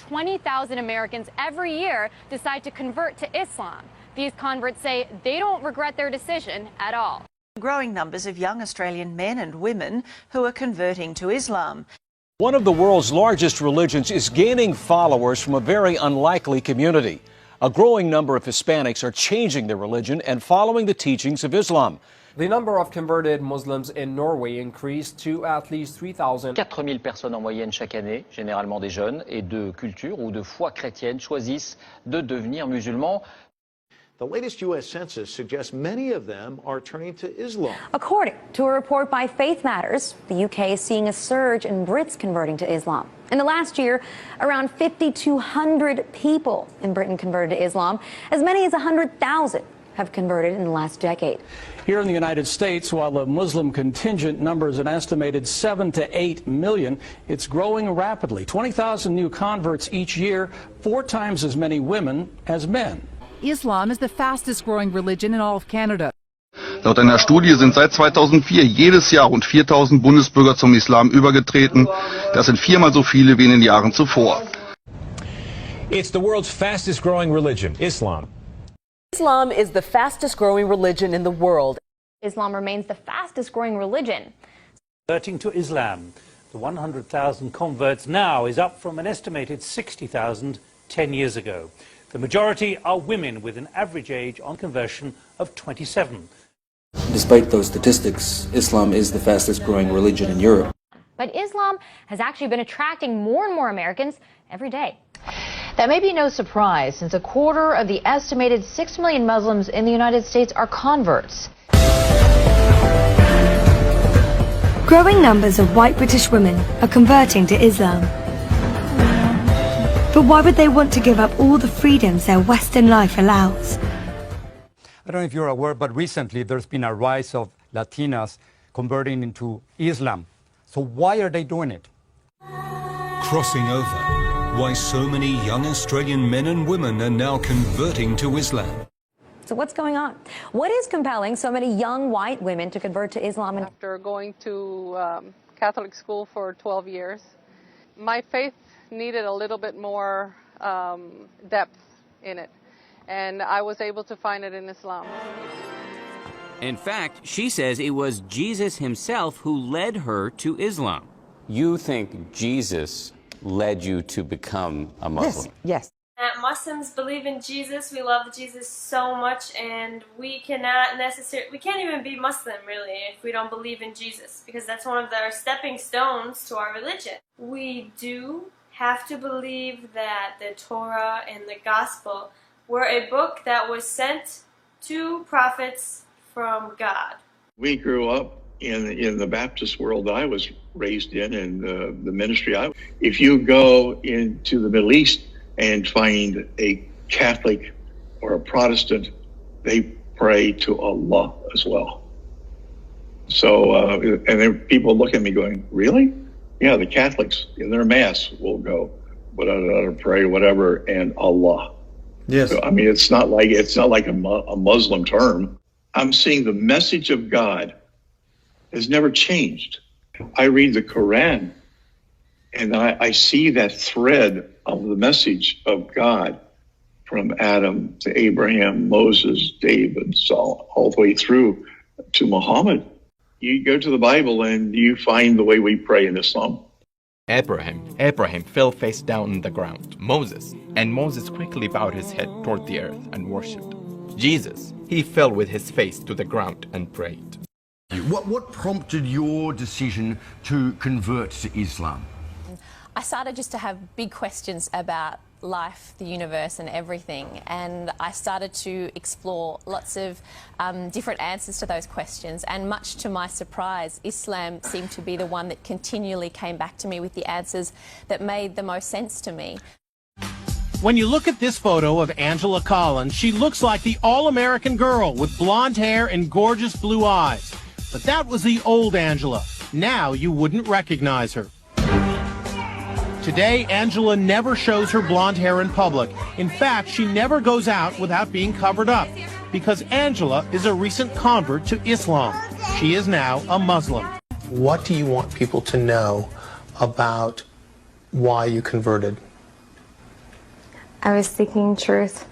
20,000 Americans every year decide to convert to Islam. These converts say they don't regret their decision at all. Growing numbers of young Australian men and women who are converting to Islam. One of the world's largest religions is gaining followers from a very unlikely community. A growing number of Hispanics are changing their religion and following the teachings of Islam. The number of converted Muslims in Norway increased to at least 3,000. 4000 personnes en moyenne chaque année, généralement des jeunes et de culture ou de foi chrétienne, choisissent de devenir musulmans. The latest U.S. Census suggests many of them are turning to Islam. According to a report by Faith Matters, the UK is seeing a surge in Brits converting to Islam. In the last year, around 5,200 people in Britain converted to Islam. As many as 100,000 have converted in the last decade. Here in the United States, while the Muslim contingent numbers an estimated 7 to 8 million, it's growing rapidly. 20,000 new converts each year, 4 times as many women as men. Islam is the fastest growing religion in all of Canada. Laut einer Studie sind seit 2004 jedes Jahr rund 4.000 Bundesbürger zum Islam übergetreten. Das sind 4-mal so viele wie in den Jahren zuvor. It's the world's fastest growing religion, Islam. Islam is the fastest growing religion in the world. Islam remains the fastest growing religion. Converting to Islam. The 100,000 converts now is up from an estimated 60,000 10 years ago. The majority are women with an average age on conversion of 27. Despite those statistics, Islam is the fastest growing religion in Europe. But Islam has actually been attracting more and more Americans every day. That may be no surprise, since a quarter of the estimated 6 million Muslims in the United States are converts. Growing numbers of white British women are converting to Islam. But why would they want to give up all the freedoms their Western life allows? I don't know if you're aware, but recently there's been a rise of Latinas converting into Islam. So why are they doing it? Crossing over. Why so many young Australian men and women are now converting to Islam. So what's going on? What is compelling so many young white women to convert to Islam? After going to Catholic school for 12 years, my faith needed a little bit more depth in it, and I was able to find it in Islam. In fact, she says it was Jesus himself who led her to Islam. You think Jesus led you to become a Muslim? Yes. Muslims believe in Jesus. We love Jesus so much, and we can't even be Muslim really if we don't believe in Jesus, because that's one of our stepping stones to our religion. We do have to believe that the Torah and the Gospel were a book that was sent to prophets from God. We grew up in the Baptist world that I was raised in, and the ministry. If you go into the Middle East and find a Catholic or a Protestant, they pray to Allah as well. So, and then people look at me going, really? Yeah, the Catholics in their mass will go, pray, whatever, and Allah. Yes. So, I mean, it's not like a Muslim term. I'm seeing the message of God has never changed. I read the Quran, and I see that thread of the message of God from Adam to Abraham, Moses, David, Saul, all the way through to Muhammad. You go to the Bible and you find the way we pray in Islam. Abraham fell face down on the ground. Moses quickly bowed his head toward the earth and worshipped. Jesus, he fell with his face to the ground and prayed. What prompted your decision to convert to Islam? I started just to have big questions about life, the universe and everything, and I started to explore lots of different answers to those questions, and much to my surprise, Islam seemed to be the one that continually came back to me with the answers that made the most sense to me. When you look at this photo of Angela Collins, she looks like the all-American girl with blonde hair and gorgeous blue eyes. But that was the old Angela. Now you wouldn't recognize her. Today, Angela never shows her blonde hair in public. In fact, she never goes out without being covered up, because Angela is a recent convert to Islam. She is now a Muslim. What do you want people to know about why you converted? I was seeking truth,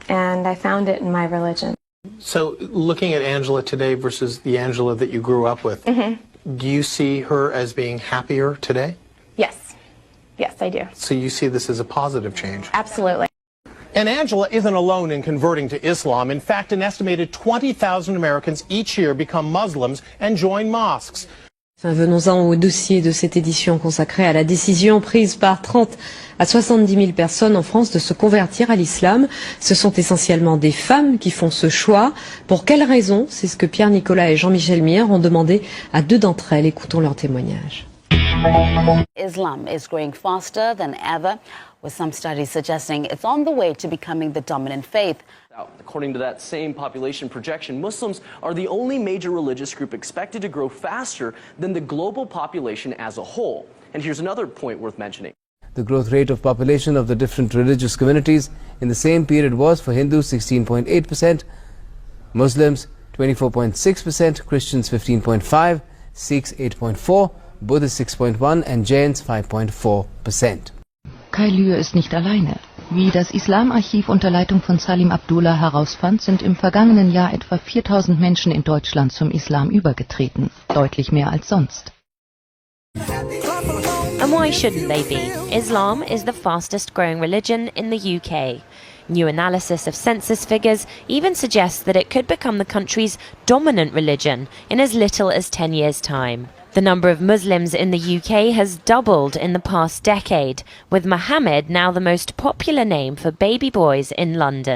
and I found it in my religion. So, looking at Angela today versus the Angela that you grew up with, do you see her as being happier today? Yes. Yes, I do. So you see this as a positive change? Absolutely. And Angela isn't alone in converting to Islam. In fact, an estimated 20,000 Americans each year become Muslims and join mosques. Venons-en au dossier de cette édition consacrée à la décision prise par 30 à 70 000 personnes en France de se convertir à l'islam. Ce sont essentiellement des femmes qui font ce choix. Pour quelles raisons? C'est ce que Pierre Nicolas et Jean-Michel Mier ont demandé à 2 d'entre elles. Écoutons leur témoignage. Islam is growing faster than ever, with some studies suggesting it's on the way to becoming the dominant faith. According to that same population projection, Muslims are the only major religious group expected to grow faster than the global population as a whole. And here's another point worth mentioning. The growth rate of population of the different religious communities in the same period was for Hindus 16.8%, Muslims 24.6%, Christians 15.5%, Sikhs 8.4%, Buddhists 6.1% and Jains 5.4%. Kai Lühr ist nicht alleine. Wie das Islamarchiv unter Leitung von Salim Abdullah herausfand, sind im vergangenen Jahr etwa 4000 Menschen in Deutschland zum Islam übergetreten. Deutlich mehr als sonst. And why shouldn't they be? Islam is the fastest growing religion in the UK. New analysis of census figures even suggests that it could become the country's dominant religion in as little as 10 years' time. The number of Muslims in the UK has doubled in the past decade, with Mohammed now the most popular name for baby boys in London.